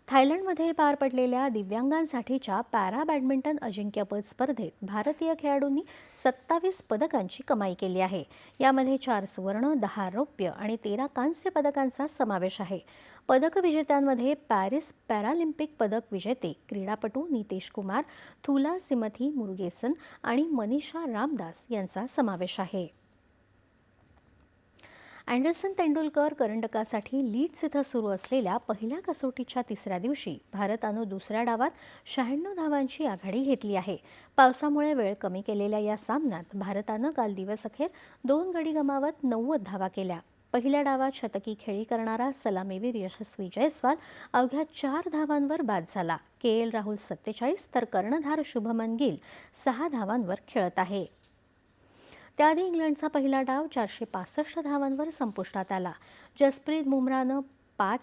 थायलंडमध्ये पार पडलेल्या दिव्यांगांसाठीच्या पॅरा बॅडमिंटन अजिंक्यपद स्पर्धेत भारतीय खेळाडूंनी 27 पदकांची कमाई केली आहे. यामध्ये 4 सुवर्ण, 10 रौप्य आणि 13 कांस्य पदकांचा समावेश आहे. पदक विजेत्यांमध्ये पॅरिस पॅरालिम्पिक पदक विजेते क्रीडापटू नितेश कुमार, थुला सिमथी मुरुगेसन आणि मनीषा रामदास यांचा समावेश आहे. अँडरसन तेंडुलकर करंडकासाठी लीड्स इथं सुरू असलेल्या पहिल्या कसोटीच्या तिसऱ्या दिवशी भारतानं दुसऱ्या डावात 96 धावांची आघाडी घेतली आहे. पावसामुळे वेळ कमी केलेल्या या सामन्यात भारतानं काल दिवसअखेर 2 गडी गमावत 90 धावा केल्या. पहिल्या डावात शतकी खेळी करणारा सलामीवीर यशस्वी जयस्वाल अवघ्या 4 धावांवर बाद झाला. के. राहुल 47 तर कर्णधार शुभमन गिल 6 धावांवर खेळत आहे. त्याआधी इंग्लंडचा पहिला डाव 465 धावांवर संपुष्टात आला. जसप्रीत बुमराहनं 5